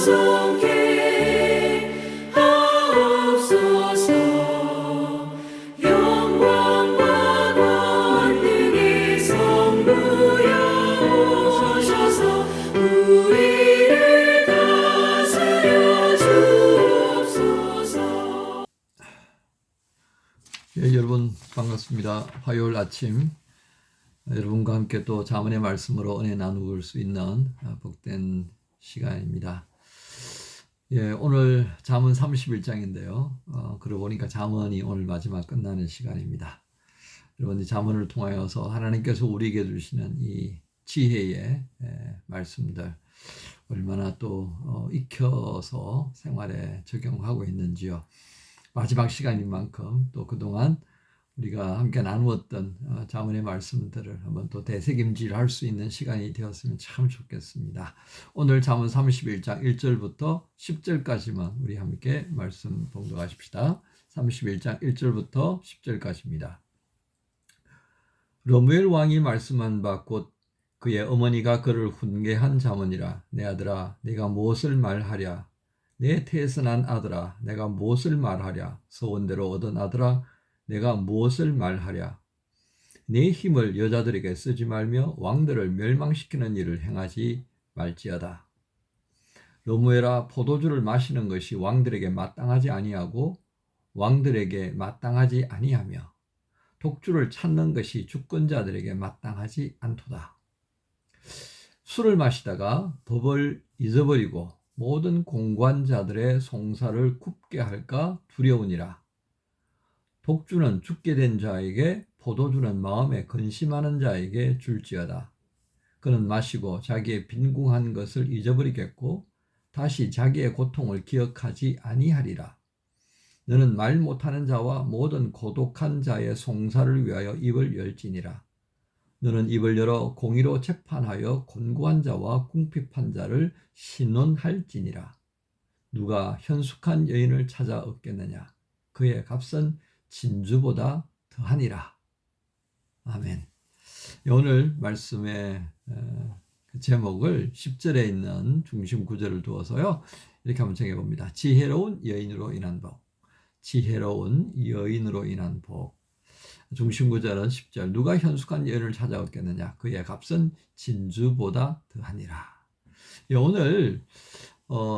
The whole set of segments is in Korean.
찬송케 하옵소서. 영광과 권능의 성부여 오셔서 우리를 다스려 주옵소서. 여러분 반갑습니다. 화요일 아침 여러분과 함께 또 잠언의 말씀으로 은혜 나눌 수 있는 복된 시간입니다. 오늘 잠언 31장인데요. 그러고 보니까 잠언이 오늘 마지막 끝나는 시간입니다. 여러분 이 잠언을 통하여서 하나님께서 우리에게 주시는 이 지혜의 말씀들 얼마나 또 익혀서 생활에 적용하고 있는지요. 마지막 시간인 만큼 또 그동안 우리가 함께 나누었던 잠언의 말씀들을 한번 또 되새김질할 수 있는 시간이 되었으면 참 좋겠습니다. 오늘 잠언 31장 1절부터 10절까지만 우리 함께 말씀 봉독하십시다. 31장 1절부터 10절까지입니다. 러무엘 왕이 말씀한 바 곧 그의 어머니가 그를 훈계한 잠언이라. 내 아들아 내가 무엇을 말하랴. 내 태어난 아들아 내가 무엇을 말하랴. 서원대로 얻은 아들아 내가 무엇을 말하랴. 내 힘을 여자들에게 쓰지 말며 왕들을 멸망시키는 일을 행하지 말지어다. 러무엘아 포도주를 마시는 것이 왕들에게 마땅하지 아니하고 왕들에게 마땅하지 아니하며 독주를 찾는 것이 주권자들에게 마땅하지 않도다. 술을 마시다가 법을 잊어버리고 모든 공관자들의 송사를 굽게 할까 두려우니라. 독주는 죽게 된 자에게, 포도주는 마음에 근심하는 자에게 줄지어다. 그는 마시고 자기의 빈궁한 것을 잊어버리겠고 다시 자기의 고통을 기억하지 아니하리라. 너는 말 못하는 자와 모든 고독한 자의 송사를 위하여 입을 열지니라. 너는 입을 열어 공의로 재판하여 곤고한 자와 궁핍한 자를 신원할지니라. 누가 현숙한 여인을 찾아 얻겠느냐. 그의 값은 진주보다 더하니라. 아멘. 오늘 말씀의 제목을 10절에 있는 중심 구절을 두어서요. 이렇게 한번 정해봅니다. 지혜로운 여인으로 인한 복. 지혜로운 여인으로 인한 복. 중심 구절은 10절. 누가 현숙한 여인을 찾아 얻겠느냐. 그의 값은 진주보다 더하니라. 오늘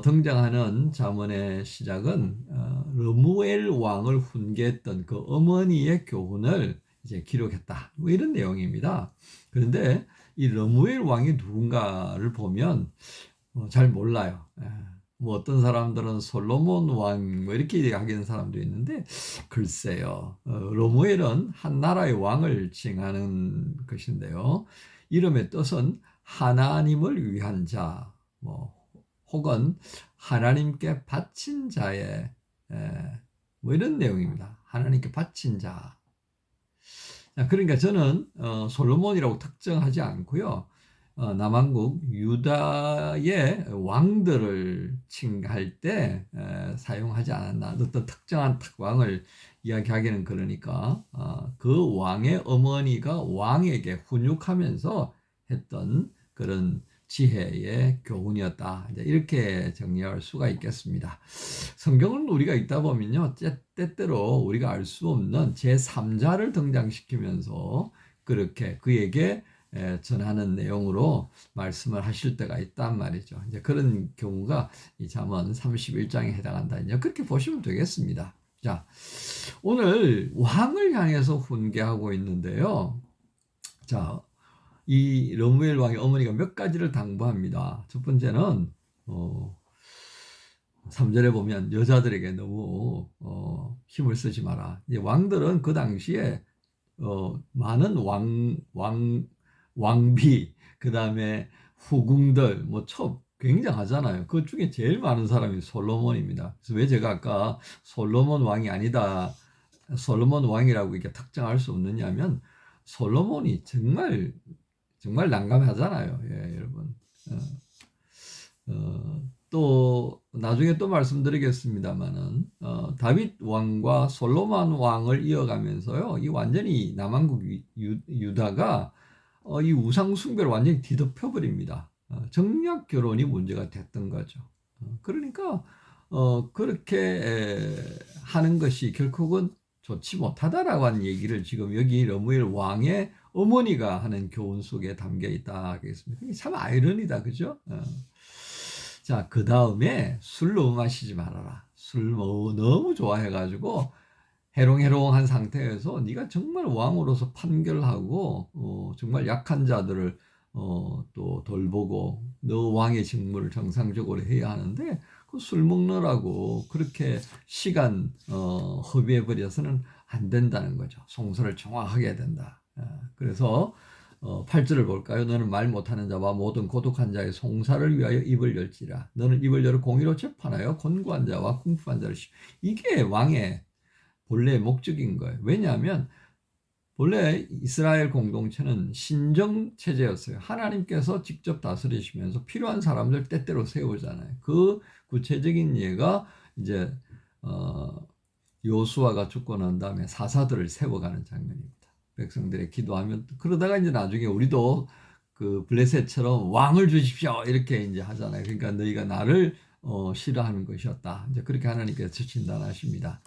등장하는 잠언의 시작은 러무엘 왕을 훈계했던 그 어머니의 교훈을 이제 기록했다. 뭐 이런 내용입니다. 그런데 이 러무엘 왕이 누군가를 보면 잘 몰라요. 뭐 어떤 사람들은 솔로몬 왕 뭐 이렇게 얘기하는 사람도 있는데 글쎄요. 러무엘은 한 나라의 왕을 칭하는 것인데요. 이름의 뜻은 하나님을 위한 자, 뭐 혹은 하나님께 바친 자의 뭐 이런 내용입니다. 하나님께 바친 자. 그러니까 저는 솔로몬이라고 특정하지 않고요. 남한국 유다의 왕들을 칭할 때 사용하지 않았나. 어떤 특정한 왕을 이야기하기는 그러니까 그 왕의 어머니가 왕에게 훈육하면서 했던 그런 지혜의 교훈이었다. 이렇게 정리할 수가 있겠습니다. 성경은 우리가 읽다 보면요, 때때로 우리가 알 수 없는 제3자를 등장시키면서 그렇게 그에게 전하는 내용으로 말씀을 하실 때가 있단 말이죠. 이제 그런 경우가 이 잠언 31장에 해당한다. 이제 그렇게 보시면 되겠습니다. 자, 오늘 왕을 향해서 훈계하고 있는데요. 자, 이 러무엘 왕의 어머니가 몇 가지를 당부합니다. 첫 번째는 3절에 보면 여자들에게 너무 힘을 쓰지 마라. 이제 왕들은 그 당시에 많은 왕비, 그 다음에 후궁들, 뭐 굉장하잖아요. 그 중에 제일 많은 사람이 솔로몬입니다. 그래서 왜 제가 아까 솔로몬 왕이 아니다, 솔로몬 왕이라고 이렇게 특정할 수 없느냐면 솔로몬이 정말 난감하잖아요. 여러분. 또 나중에 또 말씀드리겠습니다만은 다윗 왕과 솔로몬 왕을 이어가면서요, 이 완전히 남한국 유다가 이 우상 숭배를 완전히 뒤덮여 버립니다. 정략 결혼이 문제가 됐던 거죠. 그러니까 그렇게 하는 것이 결국은 좋지 못하다라고 하는 얘기를 지금 여기 러무엘 왕의 어머니가 하는 교훈 속에 담겨 있다 하겠습니다. 이게 참 아이러니다, 그죠? 자, 그 다음에 술 너무 마시지 말아라. 술 너무 좋아해가지고 해롱해롱한 상태에서 네가 정말 왕으로서 판결하고 정말 약한 자들을 또 돌보고 너 왕의 직무를 정상적으로 해야 하는데 그 술 먹느라고 그렇게 시간 허비해 버려서는 안 된다는 거죠. 송사를 정확하게 해야 된다. 그래서 8절을 볼까요? 너는 말 못하는 자와 모든 고독한 자의 송사를 위하여 입을 열지라. 너는 입을 열어 공의로 재판하여 곤고한 자와 궁핍한 자를 이게 왕의 본래 목적인 거예요. 왜냐하면 본래 이스라엘 공동체는 신정 체제였어요. 하나님께서 직접 다스리시면서 필요한 사람들 때때로 세우잖아요. 그 구체적인 예가 이제 요수아가 죽고 난 다음에 사사들을 세워가는 장면입니다. 백성들의 기도하면 그러다가 이제 나중에 우리도 그 블레셋처럼 왕을 주십시오 이렇게 이제 하잖아요. 그러니까 너희가 나를 싫어하는 것이었다. 이제 그렇게 하나님께서 진단하십니다.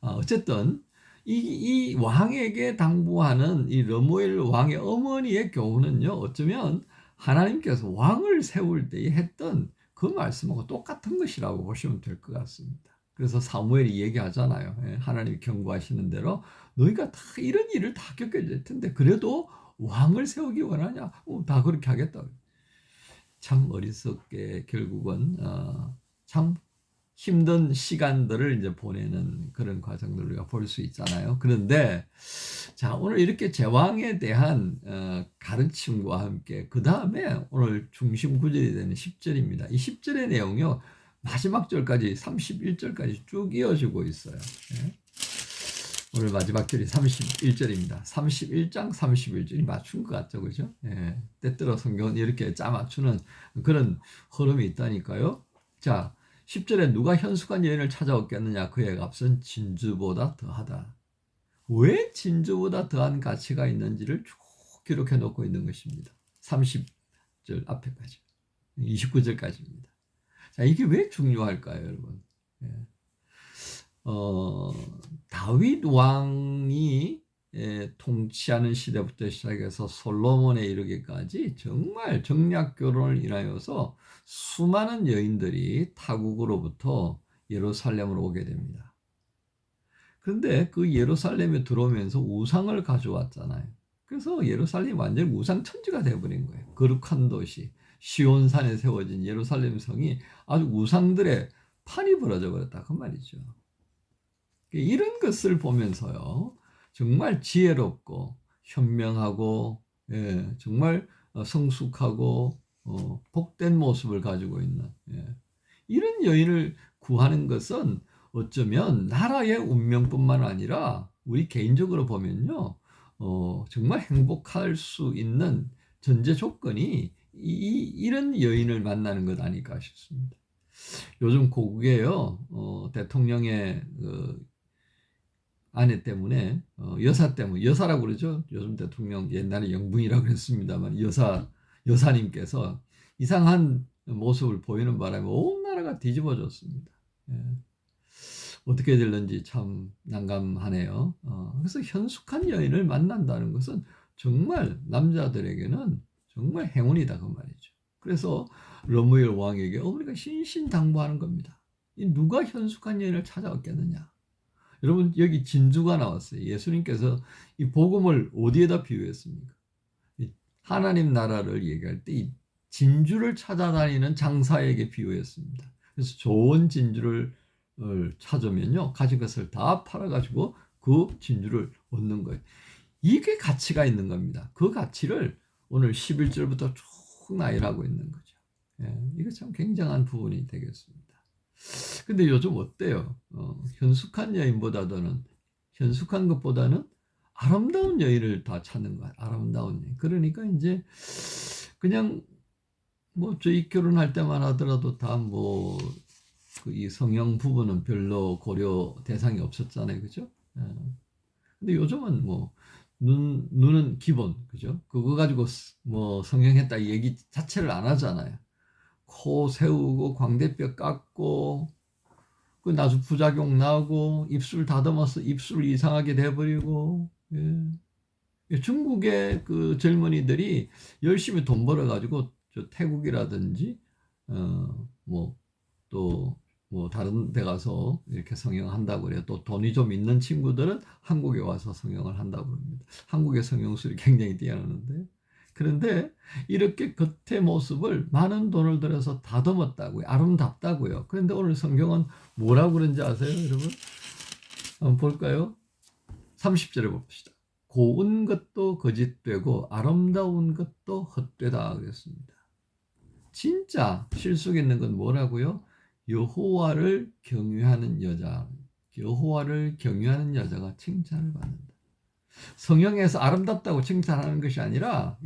어쨌든 이 왕에게 당부하는 이 러무엘 왕의 어머니의 교훈은요, 어쩌면 하나님께서 왕을 세울 때에 했던 그 말씀하고 똑같은 것이라고 보시면 될 것 같습니다. 그래서 사무엘이 얘기하잖아요. 하나님이 경고하시는 대로 너희가 다 이런 일을 다 겪게 될 텐데 그래도 왕을 세우기 원하냐? 다 그렇게 하겠다. 참 어리석게 결국은 참 힘든 시간들을 이제 보내는 그런 과정들을 우리가 볼 수 있잖아요. 그런데 자, 오늘 이렇게 제왕에 대한 가르침과 함께 그 다음에 오늘 중심 구절이 되는 10절입니다. 이 10절의 내용이요. 마지막 절까지 31절까지 쭉 이어지고 있어요. 오늘 마지막 절이 31절입니다. 31장 31절이 맞춘 것 같죠, 그죠? 때때로 성경은 이렇게 짜맞추는 그런 흐름이 있다니까요. 자, 10절에 누가 현숙한 여인을 찾아왔겠느냐? 그의 값은 진주보다 더하다. 왜 진주보다 더한 가치가 있는지를 쭉 기록해 놓고 있는 것입니다. 30절 앞에까지, 29절까지입니다. 자, 이게 왜 중요할까요, 여러분? 다윗 왕이 통치하는 시대부터 시작해서 솔로몬에 이르기까지 정말 정략 결혼을 인하여서 수많은 여인들이 타국으로부터 예루살렘으로 오게 됩니다. 그런데 그 예루살렘에 들어오면서 우상을 가져왔잖아요. 그래서 예루살렘이 완전히 우상 천지가 되어버린 거예요. 거룩한 도시 시온산에 세워진 예루살렘 성이 아주 우상들의 판이 벌어져 버렸다 그 말이죠. 이런 것을 보면서요, 정말 지혜롭고 현명하고 정말 성숙하고 복된 모습을 가지고 있는 이런 여인을 구하는 것은 어쩌면 나라의 운명뿐만 아니라 우리 개인적으로 보면요, 정말 행복할 수 있는 전제 조건이 이런 여인을 만나는 것 아닐까 싶습니다. 요즘 고국에요, 대통령의 아내 때문에 여사 때문에 여사라고 그러죠. 요즘 대통령 옛날에 영부인이라고 그랬습니다만 여사님께서 이상한 모습을 보이는 바람에 온 나라가 뒤집어졌습니다. 어떻게 될는지 참 난감하네요. 그래서 현숙한 여인을 만난다는 것은 정말 남자들에게는 정말 행운이다 그 말이죠. 그래서 러무엘 왕에게 어머니가 신신당부하는 겁니다. 누가 현숙한 여인을 찾아왔겠느냐? 여러분 여기 진주가 나왔어요. 예수님께서 이 복음을 어디에다 비유했습니까? 하나님 나라를 얘기할 때 이 진주를 찾아다니는 장사에게 비유했습니다. 그래서 좋은 진주를 찾으면요, 가진 것을 다 팔아가지고 그 진주를 얻는 거예요. 이게 가치가 있는 겁니다. 그 가치를 오늘 11절부터 쭉 나열하고 있는 거죠. 이거 참 굉장한 부분이 되겠습니다. 근데 요즘 어때요? 현숙한 여인보다는 현숙한 것보다는 아름다운 여인을 다 찾는 거야. 아름다운 여인. 그러니까 이제 그냥 뭐 저희 결혼할 때만 하더라도 다 뭐 이 성형 부분은 별로 고려 대상이 없었잖아요, 그죠? 근데 요즘은 뭐 눈은 기본, 그죠? 그거 가지고 뭐 성형했다 이 얘기 자체를 안 하잖아요. 코 세우고 광대뼈 깎고 그 나중 부작용 나고 입술 다듬어서 입술 이상하게 돼버리고. 중국의 그 젊은이들이 열심히 돈 벌어가지고 저 태국이라든지 뭐 다른 데 가서 이렇게 성형한다고 그래요. 또 돈이 좀 있는 친구들은 한국에 와서 성형을 한다고 합니다. 한국의 성형술이 굉장히 뛰어나는데, 그런데 이렇게 겉의 모습을 많은 돈을 들여서 다듬었다고요. 아름답다고요. 그런데 오늘 성경은 뭐라고 그런지 아세요, 여러분? 한번 볼까요? 30절에 봅시다. 고운 것도 거짓되고 아름다운 것도 헛되다 그랬습니다. 진짜 실속 있는 건 뭐라고요? 여호와를 경외하는 여자, 여호와를 경외하는 여자가 칭찬을 받는다. 성경에서 아름답다고 칭찬하는 것이 아니라,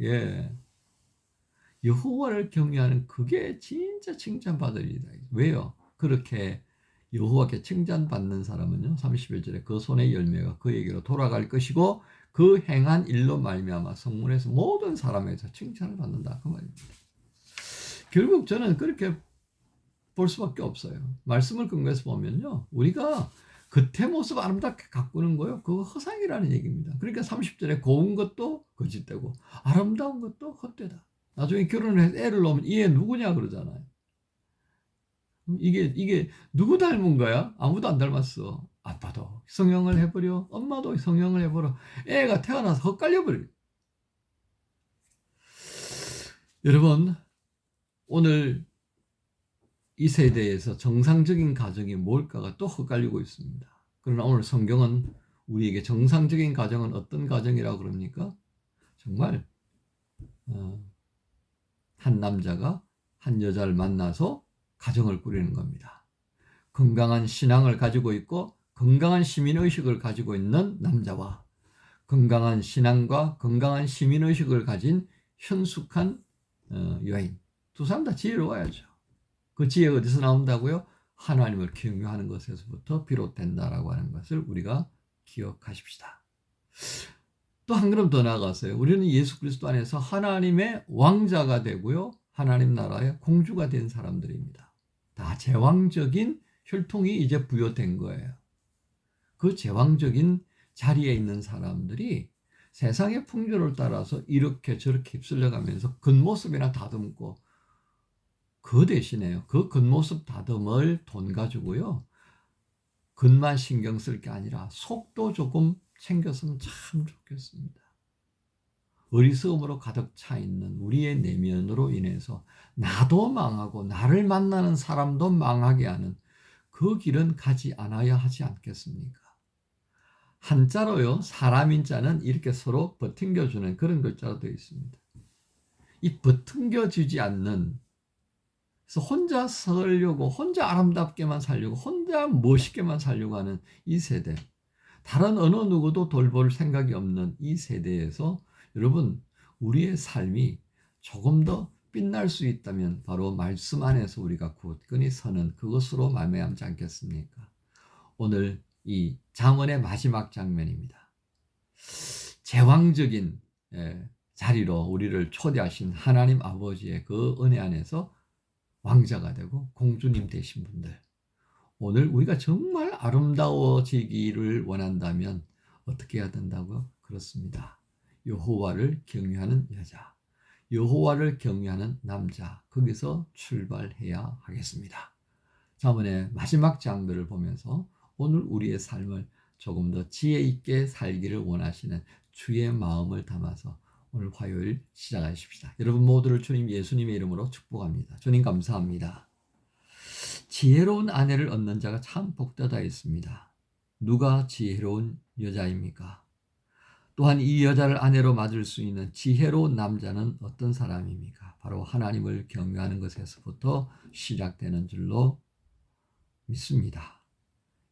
여호와를 경외하는 그게 진짜 칭찬받을 일이다. 왜요? 그렇게 여호와께 칭찬받는 사람은요, 31절에 그 손의 열매가 그에게로 돌아갈 것이고 그 행한 일로 말미암아 성문에서 모든 사람에서 칭찬을 받는다, 그 말입니다. 결국 저는 그렇게 볼 수밖에 없어요. 말씀을 근거해서 보면요, 우리가 겉의 모습 아름답게 가꾸는 거요, 그거 허상이라는 얘기입니다. 그러니까 30절에 고운 것도 거짓되고 아름다운 것도 헛되다. 나중에 결혼해서 애를 낳으면 이 애 누구냐 그러잖아요. 이게 누구 닮은 거야? 아무도 안 닮았어. 아빠도 성형을 해버려, 엄마도 성형을 해버려, 애가 태어나서 헛갈려버려. 여러분, 오늘 이 세대에서 정상적인 가정이 뭘까가 또 헛갈리고 있습니다. 그러나 오늘 성경은 우리에게 정상적인 가정은 어떤 가정이라고 그럽니까? 정말 한 남자가 한 여자를 만나서 가정을 꾸리는 겁니다. 건강한 신앙을 가지고 있고 건강한 시민의식을 가지고 있는 남자와 건강한 신앙과 건강한 시민의식을 가진 현숙한 여인, 두 사람 다 지혜로워야죠. 그 지혜가 어디서 나온다고요? 하나님을 경외하는 것에서부터 비롯된다라고 하는 것을 우리가 기억하십시다. 또 한 걸음 더 나아가서요, 우리는 예수 그리스도 안에서 하나님의 왕자가 되고요, 하나님 나라의 공주가 된 사람들입니다. 다 제왕적인 혈통이 이제 부여된 거예요. 그 제왕적인 자리에 있는 사람들이 세상의 풍조를 따라서 이렇게 저렇게 휩쓸려가면서 겉모습이나 다듬고, 그 대신에요, 그 겉모습 다듬을 돈 가지고요, 겉만 신경 쓸 게 아니라 속도 조금 챙겼으면 참 좋겠습니다. 어리석음으로 가득 차 있는 우리의 내면으로 인해서 나도 망하고 나를 만나는 사람도 망하게 하는 그 길은 가지 않아야 하지 않겠습니까? 한자로요, 사람인자는 이렇게 서로 버팅겨주는 그런 글자로 되어 있습니다. 이 버팅겨주지 않는, 그래서 혼자 살려고, 혼자 아름답게만 살려고, 혼자 멋있게만 살려고 하는 이 세대, 다른 어느 누구도 돌볼 생각이 없는 이 세대에서 여러분, 우리의 삶이 조금 더 빛날 수 있다면 바로 말씀 안에서 우리가 굳건히 서는 그것으로 말미암지 않겠습니까? 오늘 이 잠언의 마지막 장면입니다. 제왕적인 자리로 우리를 초대하신 하나님 아버지의 그 은혜 안에서 왕자가 되고 공주님 되신 분들, 오늘 우리가 정말 아름다워지기를 원한다면 어떻게 해야 된다고요? 그렇습니다. 여호와를 경외하는 여자, 여호와를 경외하는 남자, 거기서 출발해야 하겠습니다. 잠언의 마지막 장들을 보면서 오늘 우리의 삶을 조금 더 지혜 있게 살기를 원하시는 주의 마음을 담아서 오늘 화요일 시작하십시다. 여러분 모두를 주님 예수님의 이름으로 축복합니다. 주님 감사합니다. 지혜로운 아내를 얻는 자가 참 복되다 했습니다. 누가 지혜로운 여자입니까? 또한 이 여자를 아내로 맞을 수 있는 지혜로운 남자는 어떤 사람입니까? 바로 하나님을 경외하는 것에서부터 시작되는 줄로 믿습니다.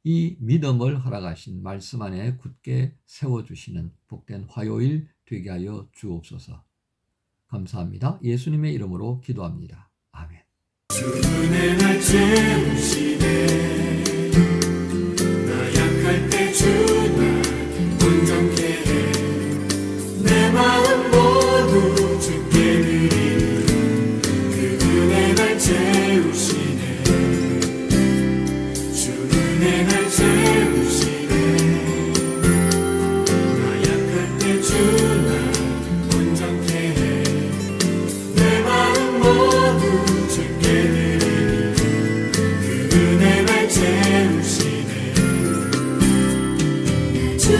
이 믿음을 허락하신 말씀 안에 굳게 세워주시는 복된 화요일 되게 하여 주옵소서. 감사합니다. 예수님의 이름으로 기도합니다. 아멘. 주의 날 채우시네. 나 약할 때 주나 온전케 해. 내 마음 모두 주께 드리니 그 은혜 날 채우시네.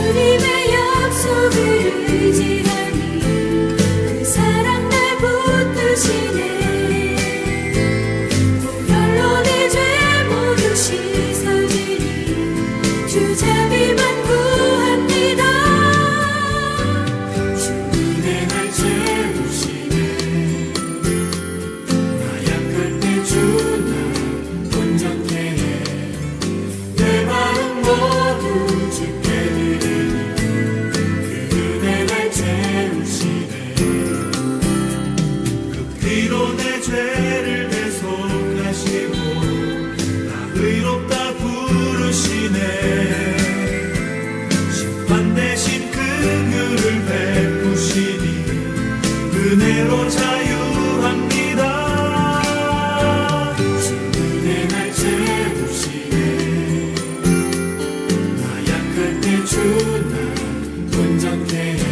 주님의 약속을 의지하니 그 사랑 날 붙드시네. 보혈로 내 죄 모두 씻어지니 주 자비만 구합니다. 주 은혜 날 채우시네. 나 약할 때 주 날 온전케 해. 내 마음 모두 주께 드리니 그 은혜 날 채우시네. 그 피로 내 죄를 대속하시고 나 의롭다 부르시네. 심판 대신 긍휼을 베푸시니 은혜로 자유합니다. 주 은혜 날 채우시네. 나 약할 때 주 날 온전케 해.